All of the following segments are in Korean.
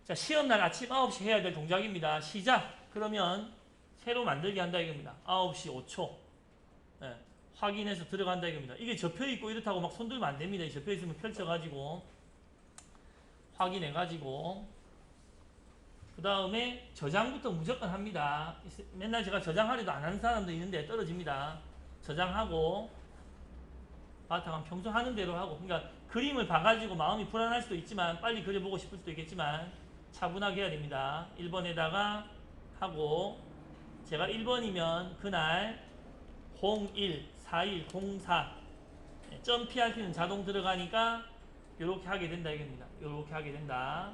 자, 시험날 아침 9시 해야 될 동작입니다. 시작. 그러면 새로 만들기 한다 이겁니다. 9시 5초. 예, 확인해서 들어간다 이겁니다. 이게 접혀있고 이렇다고 막 손들면 안 됩니다. 접혀있으면 펼쳐가지고 확인해가지고 그 다음에 저장부터 무조건 합니다. 맨날 제가 저장하려도 안 하는 사람도 있는데 떨어집니다. 저장하고 바탕은 평소 하는 대로 하고, 그러니까 그림을 봐가지고 마음이 불안할 수도 있지만 빨리 그려보고 싶을 수도 있겠지만 차분하게 해야 됩니다. 1번에다가 하고, 제가 1번이면 그날 01, 41, 04 점 PRP는 자동 들어가니까 이렇게 하게 된다 이겁니다. 이렇게 하게 된다.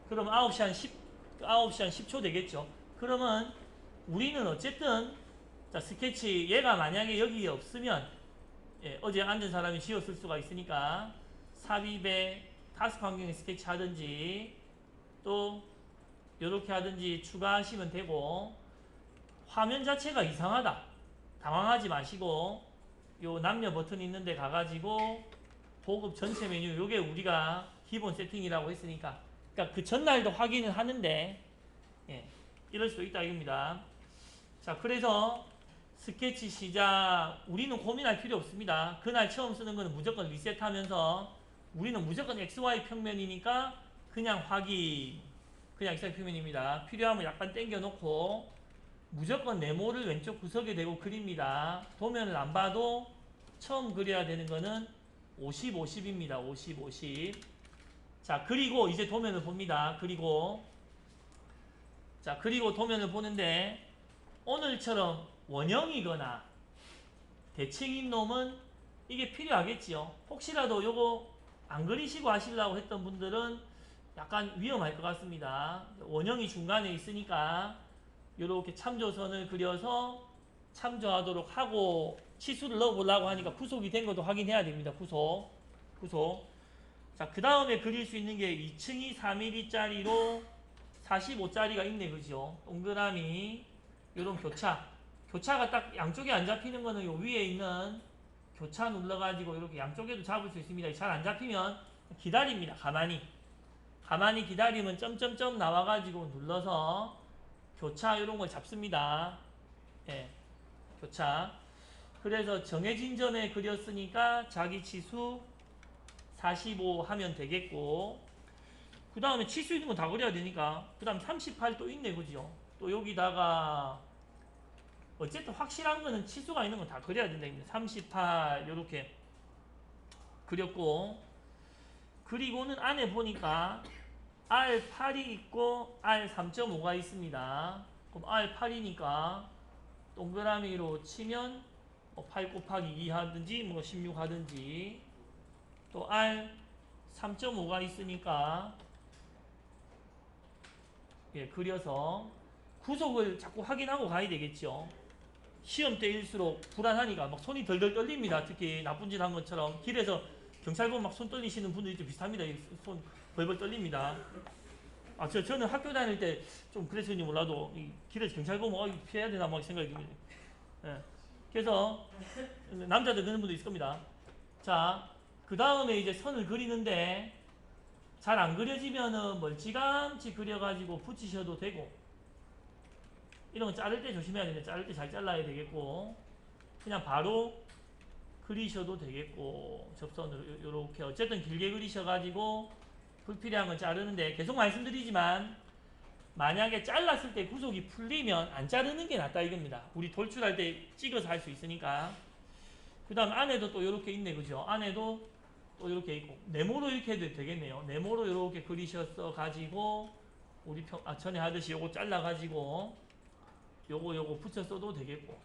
그럼 9시 한 10초 되겠죠. 그러면 우리는 어쨌든 자, 스케치 얘가 만약에 여기에 없으면 어제 앉은 사람이 지웠을 수가 있으니까 삽입에 타스크 환경에 스케치 하든지 또 이렇게 하든지 추가하시면 되고, 화면 자체가 이상하다 당황하지 마시고 요 남녀 버튼 있는데 가가지고 보급 전체 메뉴, 요게 우리가 기본 세팅이라고 했으니까, 그러니까 그 전날도 확인을 하는데 이럴 수도 있다 이겁니다. 자, 그래서 스케치 시작, 우리는 고민할 필요 없습니다. 그날 처음 쓰는 거는 무조건 리셋하면서 우리는 무조건 XY 평면이니까 그냥 확인, 그냥 XY 평면입니다. 필요하면 약간 당겨 놓고 무조건 네모를 왼쪽 구석에 대고 그립니다. 도면을 안 봐도 처음 그려야 되는 거는 50, 50입니다. 50, 50. 자, 그리고 이제 도면을 봅니다. 그리고 도면을 보는데 오늘처럼 원형이거나 대칭인 놈은 이게 필요하겠지요. 혹시라도 요거 안 그리시고 하시려고 했던 분들은 약간 위험할 것 같습니다. 원형이 중간에 있으니까 이렇게 참조선을 그려서 참조하도록 하고, 치수를 넣어보려고 하니까 구속이 된 것도 확인해야 됩니다. 구속. 자, 그 다음에 그릴 수 있는 게 2층이 4mm짜리로 45짜리가 있네, 그죠? 동그라미, 요런 교차가 딱 양쪽에 안 잡히는 거는 요 위에 있는 교차 눌러가지고 이렇게 양쪽에도 잡을 수 있습니다. 잘 안 잡히면 기다립니다. 가만히 기다리면 점점점 나와가지고 눌러서 교차 이런 걸 잡습니다. 교차. 그래서 정해진 점에 그렸으니까 자기 치수 45 하면 되겠고, 그 다음에 치수 있는 건 다 그려야 되니까 그 다음 38 또 있네, 그죠? 또 여기다가 어쨌든 확실한 거는 치수가 있는 건 다 그려야 된다. 38 요렇게 그렸고, 그리고는 안에 보니까 R8이 있고 R3.5가 있습니다. 그럼 R8이니까 동그라미로 치면 8 곱하기 2 하든지 16 하든지, 또 R3.5가 있으니까 그려서 구속을 자꾸 확인하고 가야 되겠죠. 시험 때일수록 불안하니까 막 손이 덜덜 떨립니다. 특히 나쁜 짓 한 것처럼 길에서 경찰 보면 막 손 떨리시는 분들이 좀 비슷합니다. 손 벌벌 떨립니다. 저는 학교 다닐 때 좀 그랬을지 몰라도 길에서 경찰 보면 피해야 되나 막 생각이 듭니다. 그래서 남자들 그런 분도 있을 겁니다. 자, 그 다음에 이제 선을 그리는데 잘 안 그려지면은 멀찌감치 그려가지고 붙이셔도 되고, 이런 거 자를 때 조심해야 되는데 자를 때 잘 잘라야 되겠고, 그냥 바로 그리셔도 되겠고, 접선으로 이렇게 어쨌든 길게 그리셔가지고 불필요한 건 자르는데, 계속 말씀드리지만 만약에 잘랐을 때 구속이 풀리면 안 자르는 게 낫다 이겁니다. 우리 돌출할 때 찍어서 할 수 있으니까. 그 다음 안에도 또 이렇게 있네, 그죠? 안에도 또 이렇게 있고, 네모로 이렇게 해도 되겠네요. 네모로 이렇게 그리셨어 가지고 우리 전에 하듯이 요거 잘라 가지고 요거 붙여 써도 되겠고.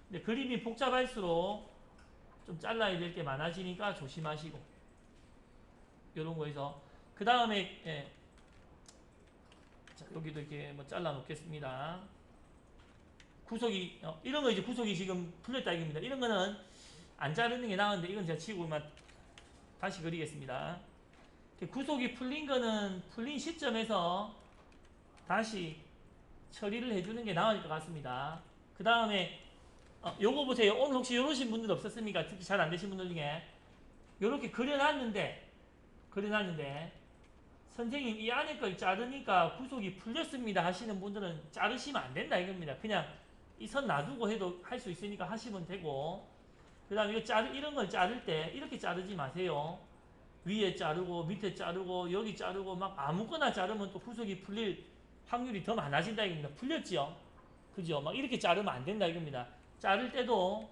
근데 그림이 복잡할수록 좀 잘라야 될 게 많아지니까 조심하시고, 요런 거에서 그 다음에 자, 여기도 이렇게 잘라 놓겠습니다. 구속이 이런 거 이제 구속이 지금 풀렸다 이겁니다. 이런 거는 안 자르는 게 나은데 이건 제가 치고만 다시 그리겠습니다. 구속이 풀린 거는 풀린 시점에서 다시 처리를 해주는 게 나을 것 같습니다. 그 다음에 요거 보세요. 오늘 혹시 이러신 분들 없었습니까? 특히 잘 안 되신 분들 중에 요렇게 그려놨는데 선생님 이 안에 걸 자르니까 구속이 풀렸습니다 하시는 분들은 자르시면 안 된다 이겁니다. 그냥 이 선 놔두고 해도 할 수 있으니까 하시면 되고, 그 다음에 이런 걸 자를 때 이렇게 자르지 마세요. 위에 자르고 밑에 자르고 여기 자르고 막 아무거나 자르면 또 구속이 풀릴 확률이 더 많아진다 이겁니다. 풀렸지요? 그죠? 막 이렇게 자르면 안 된다 이겁니다. 자를 때도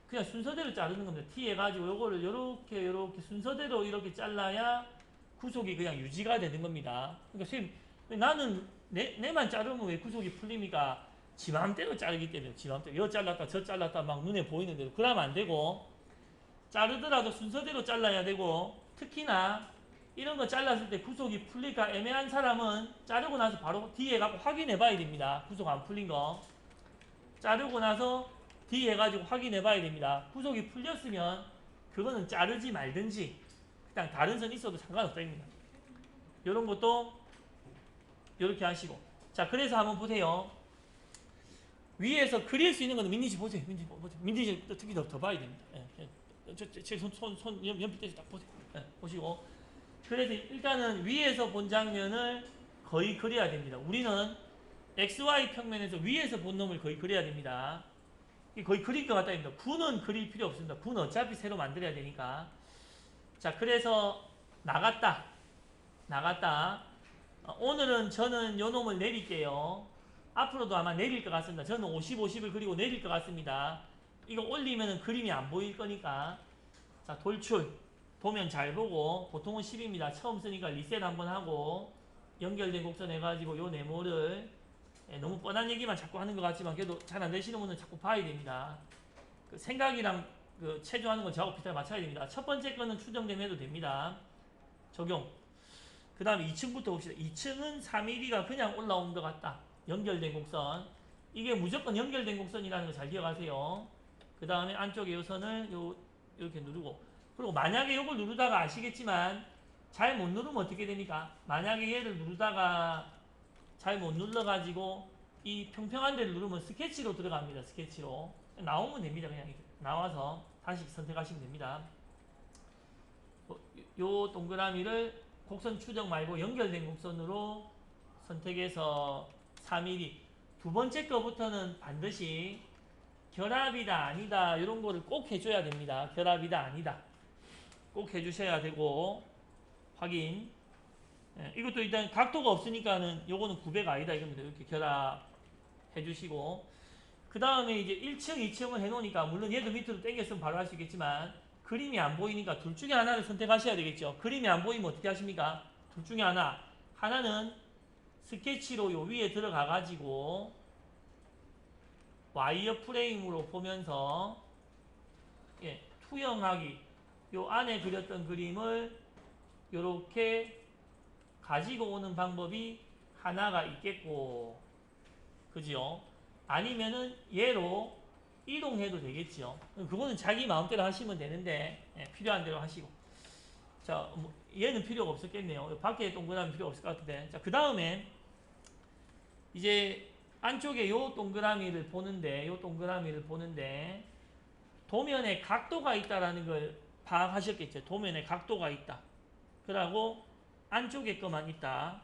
그냥 순서대로 자르는 겁니다. T 해가지고 요거를 요렇게 순서대로 이렇게 잘라야 구속이 그냥 유지가 되는 겁니다. 그러니까 선생님 나는 내만 자르면 왜 구속이 풀립니까? 지 맘대로 자르기 때문에 지 맘대로 여 잘랐다 저 잘랐다 막 눈에 보이는 대로 그러면 안 되고, 자르더라도 순서대로 잘라야 되고, 특히나 이런 거 잘랐을 때 구속이 풀릴까 애매한 사람은 자르고 나서 바로 뒤에 가고 확인해 봐야 됩니다. 구속 안 풀린 거 자르고 나서 뒤에 해가지고 확인해 봐야 됩니다. 구속이 풀렸으면 그거는 자르지 말든지 그냥 다른 선 있어도 상관없다입니다. 이런 것도 이렇게 하시고, 자 그래서 한번 보세요. 위에서 그릴 수 있는 거는 민지 보세요. 민지 특히 더 봐야 됩니다. 제 손 연필 떼서 딱 보세요. 보시고, 그래서 일단은 위에서 본 장면을 거의 그려야 됩니다. 우리는 XY 평면에서 위에서 본 놈을 거의 그려야 됩니다. 거의 그릴 것 같다입니다. 구는 그릴 필요 없습니다. 구는 어차피 새로 만들어야 되니까. 자, 그래서 나갔다. 오늘은 저는 요 놈을 내릴게요. 앞으로도 아마 내릴 것 같습니다. 저는 50, 50을 그리고 내릴 것 같습니다. 이거 올리면은 그림이 안 보일 거니까. 자, 돌출. 도면 잘 보고, 보통은 10입니다. 처음 쓰니까 리셋 한번 하고, 연결된 곡선 해가지고 요 네모를, 너무 뻔한 얘기만 자꾸 하는 것 같지만 그래도 잘 안 되시는 분은 자꾸 봐야 됩니다. 그 생각이랑 그 체조하는 건 저하고 비슷하게 맞춰야 됩니다. 첫 번째 거는 추정되면 해도 됩니다. 적용. 그 다음에 2층부터 봅시다. 2층은 3mm가 그냥 올라온 것 같다. 연결된 곡선. 이게 무조건 연결된 곡선이라는 거 잘 기억하세요. 그 다음에 안쪽에 요 선을 이렇게 누르고, 그리고 만약에 요걸 누르다가 아시겠지만 잘 못 누르면 어떻게 됩니까? 만약에 얘를 누르다가 잘 못 눌러가지고 이 평평한 데를 누르면 스케치로 들어갑니다. 스케치로 나오면 됩니다. 그냥 나와서 다시 선택하시면 됩니다. 요 동그라미를 곡선 추정 말고 연결된 곡선으로 선택해서 3mm. 두 번째 거부터는 반드시 결합이다 아니다 이런 거를 꼭 해줘야 됩니다. 결합이다 아니다 꼭 해주셔야 되고, 확인. 이것도 일단 각도가 없으니까는 요거는 900 아니다 이겁니다. 이렇게 결합해 주시고, 그 다음에 이제 1층, 2층을 해놓으니까 물론 얘도 밑으로 당겼으면 바로 할 수 있겠지만 그림이 안 보이니까 둘 중에 하나를 선택하셔야 되겠죠. 그림이 안 보이면 어떻게 하십니까? 둘 중에 하나는 스케치로 요 위에 들어가 가지고 와이어 프레임으로 보면서 투영하기, 요 안에 그렸던 그림을 요렇게 가지고 오는 방법이 하나가 있겠고, 그죠? 아니면은 얘로 이동해도 되겠죠. 그거는 자기 마음대로 하시면 되는데, 필요한 대로 하시고. 자, 얘는 필요가 없었겠네요. 밖에 동그라미 필요 없을 것 같은데. 자, 그 다음에 이제 안쪽에 요 동그라미를 보는데 도면에 각도가 있다라는 걸 파악하셨겠죠. 도면에 각도가 있다. 그러고 안쪽에 거만 있다.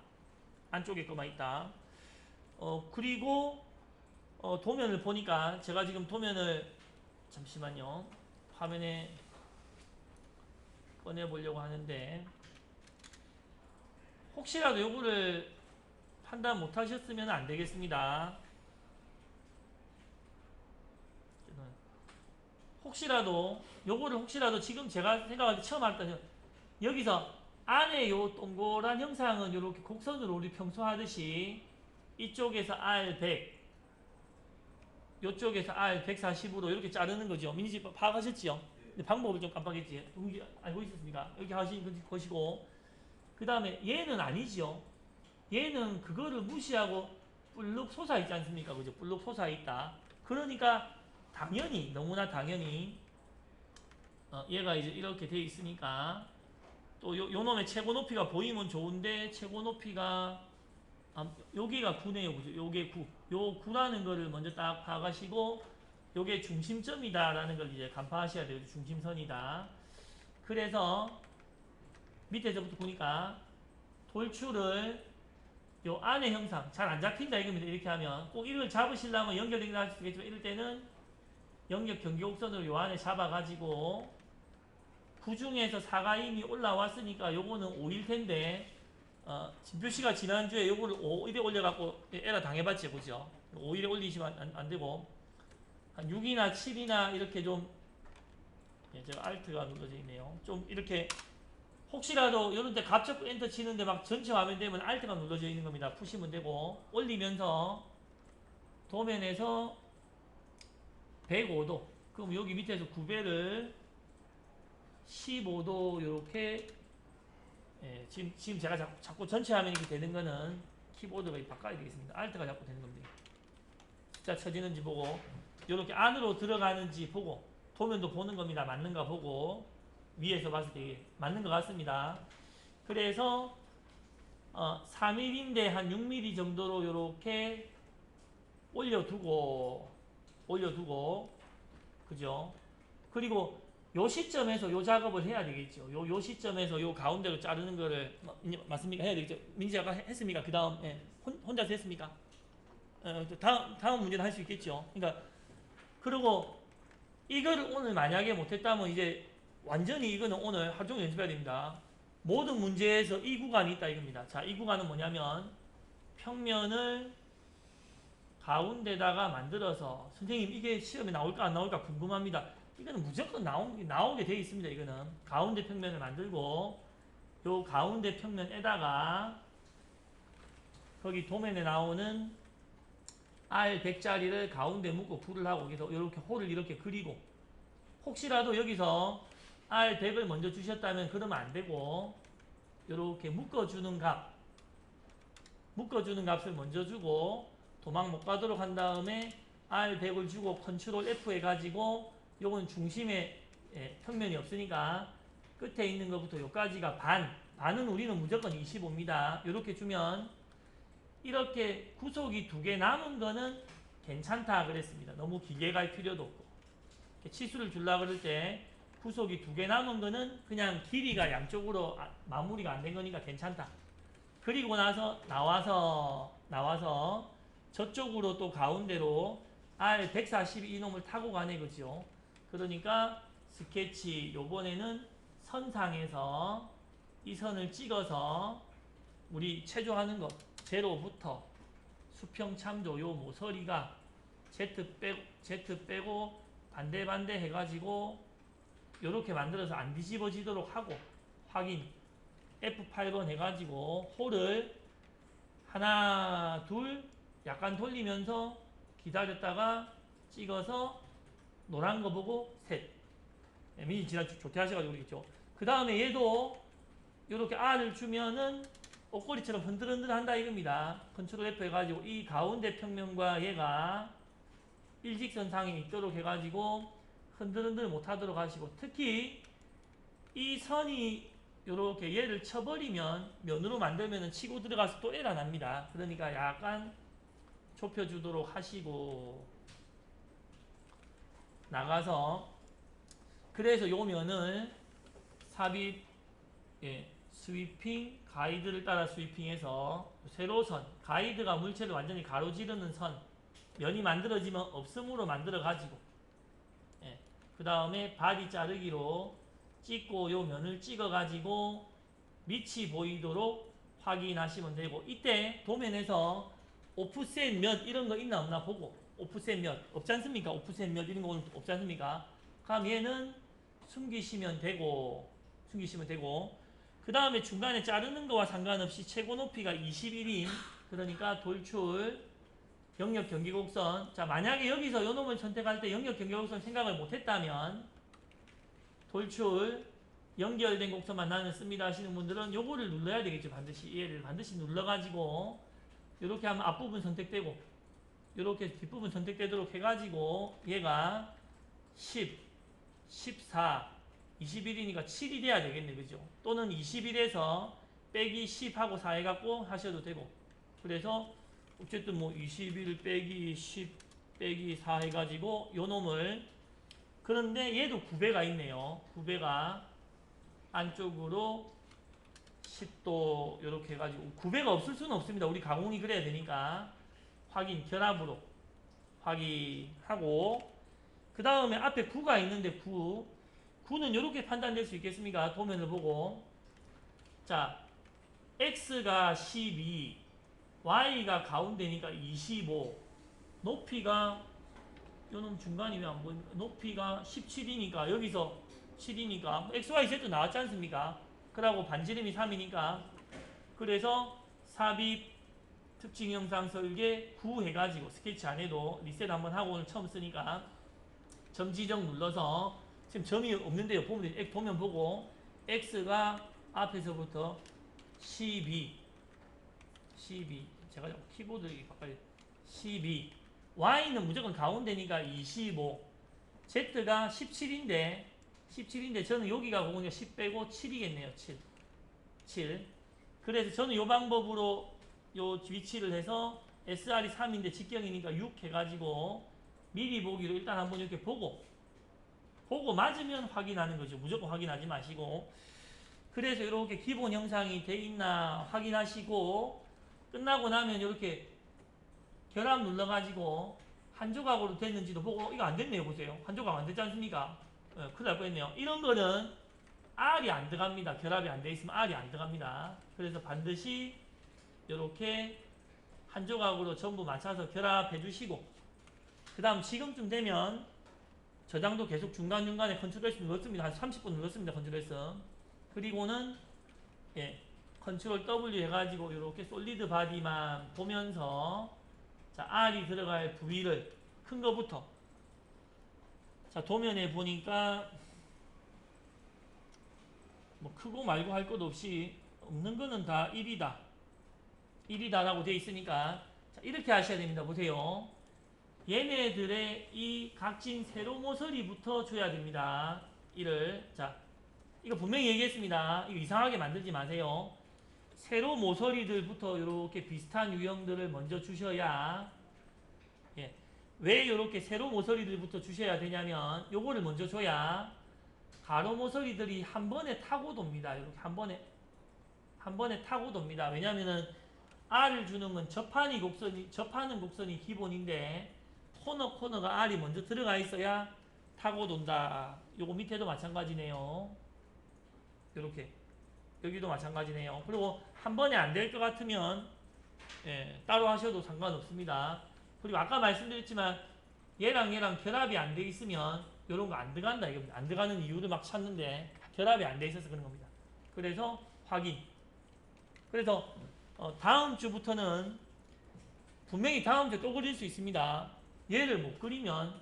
그리고 도면을 보니까 제가 지금 도면을 잠시만요. 화면에 꺼내 보려고 하는데, 혹시라도 요거를 판단 못 하셨으면 안 되겠습니다. 혹시라도 지금 제가 생각할 때 처음 할때 여기서 안에 요 동그란 형상은 이렇게 곡선으로 우리 평소 하듯이 이쪽에서 R100, 이쪽에서 R140으로 이렇게 자르는 거죠. 미니지 파악하셨지요? 근데 방법을 좀 깜빡했지. 알고 있었습니까? 이렇게 하신 것이고, 그 다음에 얘는 아니죠. 얘는 그거를 무시하고 불룩 솟아 있지 않습니까? 그죠? 불룩 솟아 있다. 그러니까 너무나 당연히 얘가 이제 이렇게 돼 있으니까 또 요 놈의 최고 높이가 보이면 좋은데, 최고 높이가 여기가 9네요. 그죠? 요게 9. 요 9라는 거를 먼저 딱 파악하시고, 요게 중심점이다라는 걸 이제 간파하셔야 돼요. 중심선이다. 그래서 밑에서부터 보니까 돌출을 요 안의 형상 잘 안 잡힌다 이겁니다. 이렇게 하면 꼭 이걸 잡으시려면 연결되긴 할 수 있겠지만 이럴 때는 영역 경계곡선으로 요 안에 잡아가지고 부중에서 4가 이미 올라왔으니까 요거는 5일 텐데 진표씨가 지난주에 요거를 5일에 올려갖고 에러 당해봤지 그죠? 5일에 올리시면 안 되고 한 6이나 7이나 이렇게 좀 제가 알트가 눌러져 있네요. 좀 이렇게 혹시라도 이런 데 갑자기 엔터 치는데 막 전체 화면 되면 알트가 눌러져 있는 겁니다. 푸시면 되고 올리면서 도면에서 105도 그럼 여기 밑에서 9배를 15도 이렇게 지금 제가 자꾸 전체 화면이 되는 거는 키보드가 바꿔야 되겠습니다. 알트가 자꾸 되는 겁니다. 숫자 쳐지는지 보고 이렇게 안으로 들어가는지 보고 도면도 보는 겁니다. 맞는가 보고 위에서 봤을 때 맞는 것 같습니다. 그래서 3mm인데 한 6mm 정도로 이렇게 올려두고 그죠? 그리고 요 시점에서 요 작업을 해야 되겠죠. 요 시점에서 요 가운데로 자르는 거를 맞습니까? 해야 되겠죠. 민지가 했습니까? 그 다음 혼자서 했습니까? 다음 문제는 할 수 있겠죠. 그러니까 그리고 이거를 오늘 만약에 못했다면 이제 완전히 이거는 오늘 하루 종일 연습해야 됩니다. 모든 문제에서 이 구간이 있다 이겁니다. 자, 이 구간은 뭐냐면 평면을 가운데다가 만들어서 선생님 이게 시험에 나올까 안 나올까 궁금합니다. 이거는 무조건 나오게 되어 있습니다. 이거는 가운데 평면을 만들고 요 가운데 평면에다가 거기 도면에 나오는 R100짜리를 가운데 묶고 불을 하고 여기서 이렇게 홀을 이렇게 그리고 혹시라도 여기서 R100을 먼저 주셨다면 그러면 안 되고 이렇게 묶어주는 값을 먼저 주고 도망 못 가도록 한 다음에 R100을 주고 컨트롤 F 해가지고 요건 중심에 평면이 없으니까 끝에 있는 것부터 요까지가 반은 우리는 무조건 25입니다. 이렇게 주면 이렇게 구속이 2개 남은 거는 괜찮다 그랬습니다. 너무 길게 갈 필요도 없고 치수를 주려고 그럴 때 구속이 2개 남은 거는 그냥 길이가 양쪽으로 마무리가 안 된 거니까 괜찮다. 그리고 나서 나와서 저쪽으로 또 가운데로 R142 이놈을 타고 가네 그죠. 그러니까 스케치 요번에는 선상에서 이 선을 찍어서 우리 체조하는 것 제로부터 수평 참조 요 모서리가 Z 빼고 반대 해가지고 요렇게 만들어서 안 뒤집어지도록 하고 확인 F8번 해가지고 홀을 하나 둘 약간 돌리면서 기다렸다가 찍어서 노란 거 보고 셋 민이 지난주 조퇴하셔가지고 그러겠죠. 그 다음에 얘도 요렇게 R을 주면은 옷걸이처럼 흔들흔들 한다 이겁니다. 컨트롤 F 해가지고 이 가운데 평면과 얘가 일직선상에 있도록 해가지고 흔들흔들 못하도록 하시고 특히 이 선이 요렇게 얘를 쳐버리면 면으로 만들면 치고 들어가서 또 에러 납니다. 그러니까 약간 좁혀주도록 하시고 나가서 그래서 요 면을 삽입 스위핑 가이드를 따라 스위핑해서 세로선 가이드가 물체를 완전히 가로지르는 선 면이 만들어지면 없음으로 만들어 가지고 그 다음에 바디 자르기로 찍고 요 면을 찍어 가지고 밑이 보이도록 확인하시면 되고 이때 도면에서 오프셋 몇 이런 거 있나 없나 보고 오프셋 몇 없지 않습니까? 오프셋 몇 이런 거 없지 않습니까? 그럼 얘는 숨기시면 되고 그 다음에 중간에 자르는 거와 상관없이 최고 높이가 21인 그러니까 돌출 영역 경계곡선 자 만약에 여기서 요 놈을 선택할 때 영역 경계곡선 생각을 못했다면 돌출 연결된 곡선만 나는 씁니다 하시는 분들은 요거를 눌러야 되겠죠. 반드시 얘를 반드시 눌러가지고 이렇게 하면 앞부분 선택되고 이렇게 뒷부분 선택되도록 해가지고 얘가 10, 14, 21이니까 7이 돼야 되겠네 그죠. 또는 21에서 빼기 10하고 4 해갖고 하셔도 되고 그래서 어쨌든 뭐 21 빼기 10 빼기 4 해가지고 요 놈을 그런데 얘도 9배가 있네요. 9배가 안쪽으로 10도 이렇게 해가지고 9배가 없을 수는 없습니다. 우리 가공이 그래야 되니까 확인 결합으로 확인하고 그 다음에 앞에 9가 있는데 9는 이렇게 판단될 수 있겠습니까? 도면을 보고 자 x가 12 y가 가운데니까 25 높이가 요놈 중간이 왜 안 보입니까? 높이가 17이니까 여기서 7이니까 XYZ 나왔지 않습니까? 그러고 반지름이 3이니까 그래서 삽입 특징 영상 설계 9 해가지고 스케치 안 해도 리셋 한번 하고 오늘 처음 쓰니까 점 지정 눌러서 지금 점이 없는데요. 보면 보고 X가 앞에서부터 12 제가 키보드 바꿔야 12 Y는 무조건 가운데니까 25 Z가 17인데 저는 여기가 보니까 10 빼고 7이겠네요. 7 그래서 저는 이 방법으로 요 위치를 해서 SR이 3인데 직경이니까 6 해가지고 미리 보기로 일단 한번 이렇게 보고 맞으면 확인하는 거죠. 무조건 확인하지 마시고 그래서 이렇게 기본 형상이 돼 있나 확인하시고 끝나고 나면 이렇게 결합 눌러가지고 한 조각으로 됐는지도 보고 이거 안 됐네요. 보세요. 한 조각 안 됐지 않습니까? 큰일 날 뻔했네요. 이런 거는 R이 안 들어갑니다. 결합이 안 돼 있으면 R이 안 들어갑니다. 그래서 반드시 이렇게 한 조각으로 전부 맞춰서 결합해 주시고 그 다음 지금쯤 되면 저장도 계속 중간중간에 컨트롤 S 눌렀습니다. 한 30분 눌렀습니다. 컨트롤 S 그리고는 컨트롤 W 해가지고 이렇게 솔리드 바디만 보면서 자 R이 들어갈 부위를 큰 거부터 자 도면에 보니까 뭐 크고 말고 할 것 없이 없는 거는 다 1이다 라고 되어 있으니까 자, 이렇게 하셔야 됩니다. 보세요. 얘네들의 이 각진 세로 모서리부터 줘야 됩니다. 자 이거 분명히 얘기했습니다. 이거 이상하게 만들지 마세요. 세로 모서리들부터 이렇게 비슷한 유형들을 먼저 주셔야 왜 이렇게 세로 모서리들부터 주셔야 되냐면 요거를 먼저 줘야 가로 모서리들이 한 번에 타고 돕니다. 이렇게 한 번에 타고 돕니다. 왜냐면은 R을 주는 건 접하는 곡선이 기본인데 코너가 R이 먼저 들어가 있어야 타고 돈다. 요거 밑에도 마찬가지네요. 요렇게 여기도 마찬가지네요. 그리고 한 번에 안 될 것 같으면 따로 하셔도 상관없습니다. 그리고 아까 말씀드렸지만 얘랑 결합이 안 돼 있으면 요런 거 안 들어간다 이겁니다. 안 들어가는 이유를 막 찾는데 결합이 안 돼 있어서 그런 겁니다. 그래서 확인. 그래서 다음 주부터는 분명히 다음 주에 또 그릴 수 있습니다. 얘를 못 그리면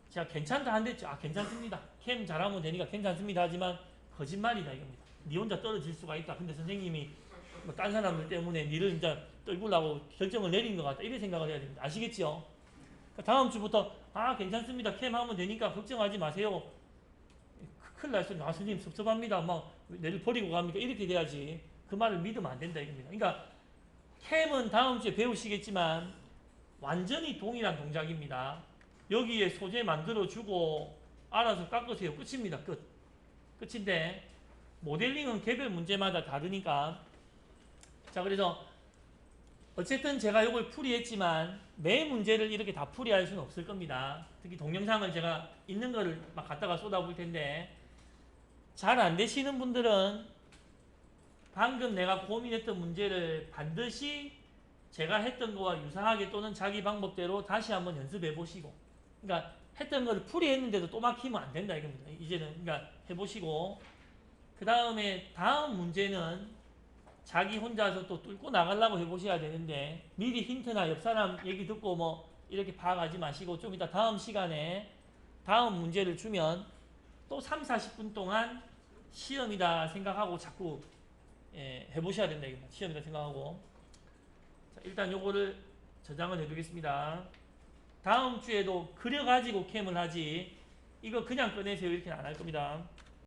제가 괜찮다 한댔죠. 괜찮습니다. 캠 잘하면 되니까 괜찮습니다. 하지만 거짓말이다 이겁니다. 니 혼자 떨어질 수가 있다. 근데 선생님이 뭐 딴 사람들 때문에 니를 이제 떨구려고 결정을 내린 것 같다. 이렇게 생각을 해야 됩니다. 아시겠죠? 그러니까 다음 주부터 괜찮습니다. 캠 하면 되니까 걱정하지 마세요. 큰일 날 소리. 선생님 섭섭합니다. 막 내를 버리고 갑니까? 이렇게 돼야지. 그 말을 믿으면 안 된다 이겁니다. 그러니까 캠은 다음 주에 배우시겠지만 완전히 동일한 동작입니다. 여기에 소재 만들어주고 알아서 깎으세요. 끝입니다. 끝인데 모델링은 개별 문제마다 다르니까 자 그래서 어쨌든 제가 이걸 풀이했지만 매 문제를 이렇게 다 풀이할 수는 없을 겁니다. 특히 동영상을 제가 있는 거를 막 갖다가 쏟아볼 텐데 잘 안 되시는 분들은 방금 내가 고민했던 문제를 반드시 제가 했던 거와 유사하게 또는 자기 방법대로 다시 한번 연습해 보시고 그러니까 했던 거를 풀이했는데도 또 막히면 안 된다 이겁니다. 이제는 그러니까 해보시고 그 다음에 다음 문제는 자기 혼자서 또 뚫고 나가려고 해보셔야 되는데 미리 힌트나 옆 사람 얘기 듣고 뭐 이렇게 파악하지 마시고 좀 이따 다음 시간에 다음 문제를 주면 또 3, 40분 동안 시험이다 생각하고 자꾸 해보셔야 된다 이겁니다. 시험이다 생각하고 자, 일단 요거를 저장을 해두겠습니다. 다음 주에도 그려가지고 캠을 하지 이거 그냥 꺼내세요 이렇게는 안 할 겁니다.